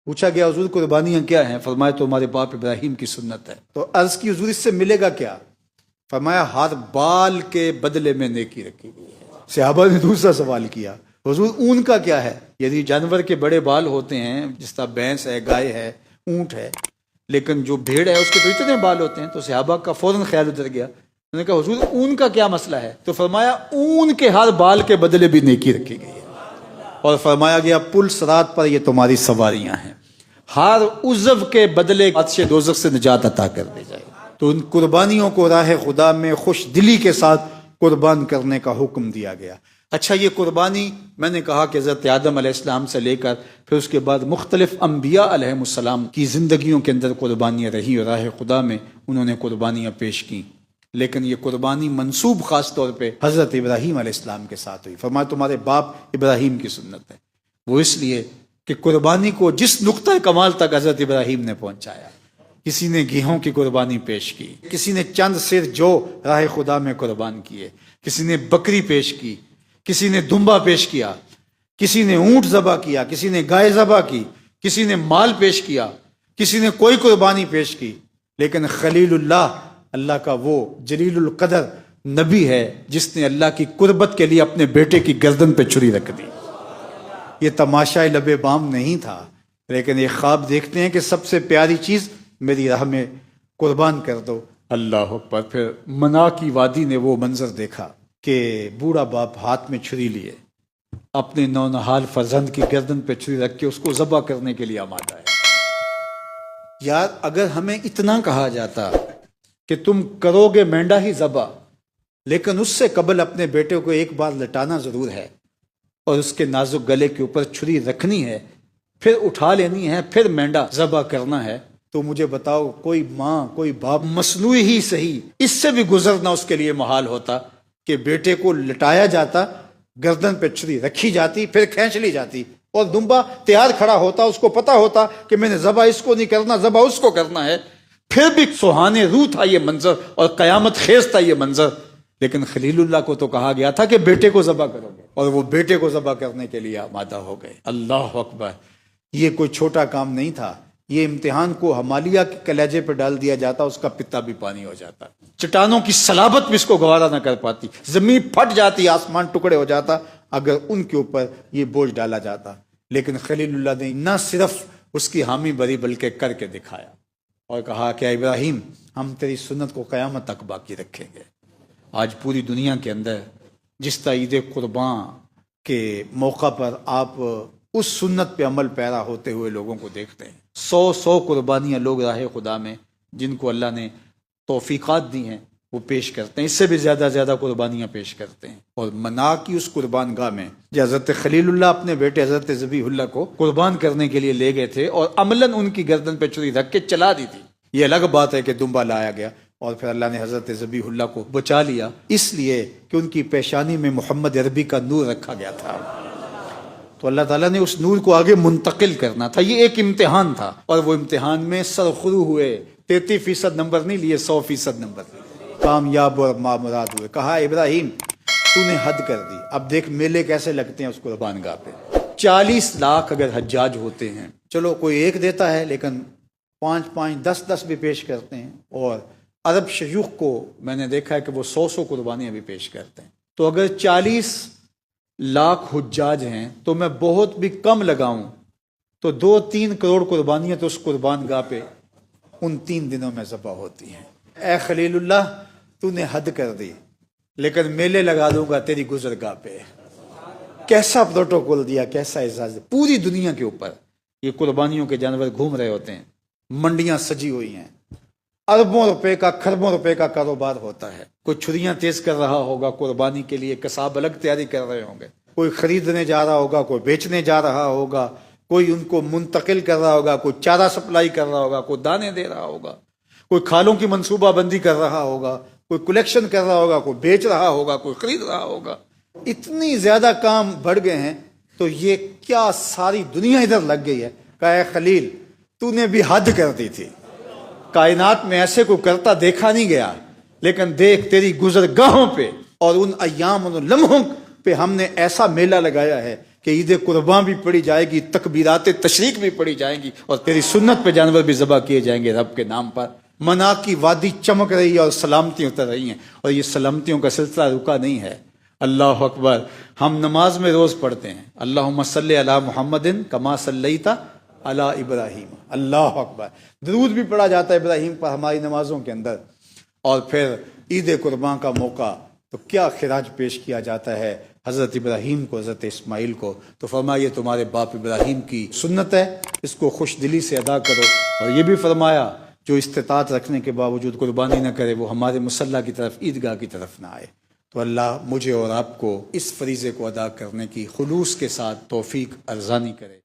پوچھا گیا حضور قربانیاں کیا ہیں؟ فرمایا تو ہمارے باپ ابراہیم کی سنت ہے۔ تو عرض کی حضور اس سے ملے گا کیا؟ فرمایا ہر بال کے بدلے میں نیکی رکھی گئی ہے۔ صحابہ نے دوسرا سوال کیا حضور اون کا کیا ہے؟ یعنی جانور کے بڑے بال ہوتے ہیں، جس طرح بھینس ہے، گائے ہے، اونٹ ہے، لیکن جو بھیڑ ہے اس کے تو اتنے بال ہوتے ہیں۔ تو صحابہ کا فوراً خیال اتر گیا، انہوں نے کہا حضور اون کا کیا مسئلہ ہے؟ تو فرمایا اون کے ہر بال کے بدلے بھی نیکی رکھی گئی ہے، اور فرمایا گیا پل صراط پر یہ تمہاری سواریاں ہیں، ہر عضو کے بدلے آتش دوزخ سے نجات عطا کر دی جائے۔ تو ان قربانیوں کو راہ خدا میں خوش دلی کے ساتھ قربان کرنے کا حکم دیا گیا۔ اچھا، یہ قربانی میں نے کہا کہ حضرت آدم علیہ السلام سے لے کر پھر اس کے بعد مختلف انبیاء علیہ السلام کی زندگیوں کے اندر قربانیاں رہی، اور راہ خدا میں انہوں نے قربانیاں پیش کی، لیکن یہ قربانی منسوب خاص طور پہ حضرت ابراہیم علیہ السلام کے ساتھ ہوئی۔ فرمایا تمہارے باپ ابراہیم کی سنت ہے، وہ اس لیے کہ قربانی کو جس نقطہ کمال تک حضرت ابراہیم نے پہنچایا، کسی نے گیہوں کی قربانی پیش کی، کسی نے چند سر جو راہ خدا میں قربان کیے، کسی نے بکری پیش کی، کسی نے دمبا پیش کیا، کسی نے اونٹ ذبح کیا، کسی نے گائے ذبح کی، کسی نے مال پیش کیا، کسی نے کوئی قربانی پیش کی، لیکن خلیل اللہ، اللہ کا وہ جلیل القدر نبی ہے جس نے اللہ کی قربت کے لیے اپنے بیٹے کی گردن پہ چھری رکھ دی۔ یہ تماشائے لب بام نہیں تھا، لیکن یہ خواب دیکھتے ہیں کہ سب سے پیاری چیز میری راہ میں قربان کر دو۔ اللہ اکبر۔ پھر منا کی وادی نے وہ منظر دیکھا کہ بوڑھا باپ ہاتھ میں چھری لیے اپنے نونہال فرزند کی گردن پہ چھری رکھ کے اس کو ذبح کرنے کے لیے آمادہ ہے۔ یار اگر ہمیں اتنا کہا جاتا کہ تم کرو گے مینڈا ہی ذبح، لیکن اس سے قبل اپنے بیٹے کو ایک بار لٹانا ضرور ہے، اور اس کے نازک گلے کے اوپر چھری رکھنی ہے، پھر اٹھا لینی ہے، پھر مینڈا ذبح کرنا ہے، تو مجھے بتاؤ کوئی ماں، کوئی باپ مصنوعی ہی صحیح اس سے بھی گزرنا اس کے لیے محال ہوتا کہ بیٹے کو لٹایا جاتا، گردن پہ چھری رکھی جاتی، پھر کھینچ لی جاتی، اور دمبا تیار کھڑا ہوتا، اس کو پتا ہوتا کہ میں نے ذبح اس کو نہیں کرنا، ذبح اس کو کرنا ہے، پھر بھی سہانے روح تھا یہ منظر اور قیامت خیز تھا یہ منظر۔ لیکن خلیل اللہ کو تو کہا گیا تھا کہ بیٹے کو ذبح کرو گے، اور وہ بیٹے کو ذبح کرنے کے لیے آمادہ ہو گئے۔ اللہ اکبر۔ یہ کوئی چھوٹا کام نہیں تھا، یہ امتحان کو ہمالیہ کے کلیجے پہ ڈال دیا جاتا، اس کا پتا بھی پانی ہو جاتا، چٹانوں کی صلابت بھی اس کو گوارا نہ کر پاتی، زمین پھٹ جاتی، آسمان ٹکڑے ہو جاتا اگر ان کے اوپر یہ بوجھ ڈالا جاتا۔ لیکن خلیل اللہ نے نہ صرف اس کی حامی بری بلکہ کر کے دکھایا، اور کہا کہ ابراہیم ہم تیری سنت کو قیامت تک باقی رکھیں گے۔ آج پوری دنیا کے اندر جس طرح عید قربان کے موقع پر آپ اس سنت پہ عمل پیرا ہوتے ہوئے لوگوں کو دیکھتے ہیں، 100 قربانیاں لوگ راہ خدا میں جن کو اللہ نے توفیقات دی ہیں وہ پیش کرتے ہیں، اس سے بھی زیادہ قربانیاں پیش کرتے ہیں۔ اور منا کی اس قربان گاہ میں جو حضرت خلیل اللہ اپنے بیٹے حضرت ذبیح اللہ کو قربان کرنے کے لیے لے گئے تھے، اور عملاً ان کی گردن پہ چھری رکھ کے چلا دی تھی۔ یہ الگ بات ہے کہ دمبا لایا گیا اور پھر اللہ نے حضرت ذبیح اللہ کو بچا لیا، اس لیے کہ ان کی پیشانی میں محمد عربی کا نور رکھا گیا تھا، تو اللہ تعالیٰ نے اس نور کو آگے منتقل کرنا تھا۔ یہ ایک امتحان تھا، اور وہ امتحان میں سرخرو ہوئے، 33% نمبر نہیں لیے، 100% نمبر لیے، کامیاب اور مامراد ہوئے۔ کہا ابراہیم تو نے حد کر دی، اب دیکھ میلے کیسے لگتے ہیں اس قربان گاہ پہ۔ 40 لاکھ اگر حجاج ہوتے ہیں، چلو کوئی ایک دیتا ہے، لیکن 5 10 بھی پیش کرتے ہیں، اور عرب شیوخ کو میں نے دیکھا ہے کہ وہ 100 قربانیاں بھی پیش کرتے ہیں۔ تو اگر 40 لاکھ حجاج ہیں تو میں بہت بھی کم لگاؤں تو 2-3 کروڑ قربانیاں تو اس قربان گاہ پہ ان 3 دنوں میں ذبح ہوتی ہیں۔ اے خلیل اللہ تو نے حد کر دی، لیکن میلے لگا دوں گا تیری گزرگاہ پہ۔ کیسا پروٹوکول دیا، کیسا اعزاز! پوری دنیا کے اوپر یہ قربانیوں کے جانور گھوم رہے ہوتے ہیں، منڈیاں سجی ہوئی ہیں، اربوں روپے کا، کھربوں روپے کا کاروبار ہوتا ہے۔ کوئی چھریاں تیز کر رہا ہوگا قربانی کے لیے، قصاب الگ تیاری کر رہے ہوں گے، کوئی خریدنے جا رہا ہوگا، کوئی بیچنے جا رہا ہوگا، کوئی ان کو منتقل کر رہا ہوگا، کوئی چارہ سپلائی کر رہا ہوگا، کوئی دانے دے رہا ہوگا، کوئی کھالوں کی منصوبہ بندی کر رہا ہوگا، کوئی کلیکشن کر رہا ہوگا، کوئی بیچ رہا ہوگا، کوئی خرید رہا ہوگا۔ اتنی زیادہ کام بڑھ گئے ہیں، تو یہ کیا ساری دنیا ادھر لگ گئی ہے۔ کہا اے خلیل تو نے بھی حد کر دی تھی، کائنات میں ایسے کو کرتا دیکھا نہیں گیا، لیکن دیکھ تیری گزرگاہوں پہ اور ان ایام، ان لمحوں پہ ہم نے ایسا میلہ لگایا ہے کہ عید قربان بھی پڑھی جائے گی، تکبیرات تشریق بھی پڑھی جائیں گی، اور تیری سنت پہ جانور بھی ذبح کیے جائیں گے رب کے نام پر۔ منا کی وادی چمک رہی ہے اور سلامتیاں اتر رہی ہیں، اور یہ سلامتیوں کا سلسلہ رکا نہیں ہے۔ اللہ اکبر۔ ہم نماز میں روز پڑھتے ہیں اللہم صلی علی محمد کما صلیت علی ابراہیم، اللہ اکبر۔ درود بھی پڑھا جاتا ہے ابراہیم پر ہماری نمازوں کے اندر۔ اور پھر عید قربان کا موقع تو کیا خراج پیش کیا جاتا ہے حضرت ابراہیم کو، حضرت اسماعیل کو۔ تو فرمایا یہ تمہارے باپ ابراہیم کی سنت ہے، اس کو خوش دلی سے ادا کرو۔ اور یہ بھی فرمایا جو استطاعت رکھنے کے باوجود قربانی نہ کرے وہ ہمارے مصلی کی طرف، عیدگاہ کی طرف نہ آئے۔ تو اللہ مجھے اور آپ کو اس فریضے کو ادا کرنے کی خلوص کے ساتھ توفیق ارزانی کرے۔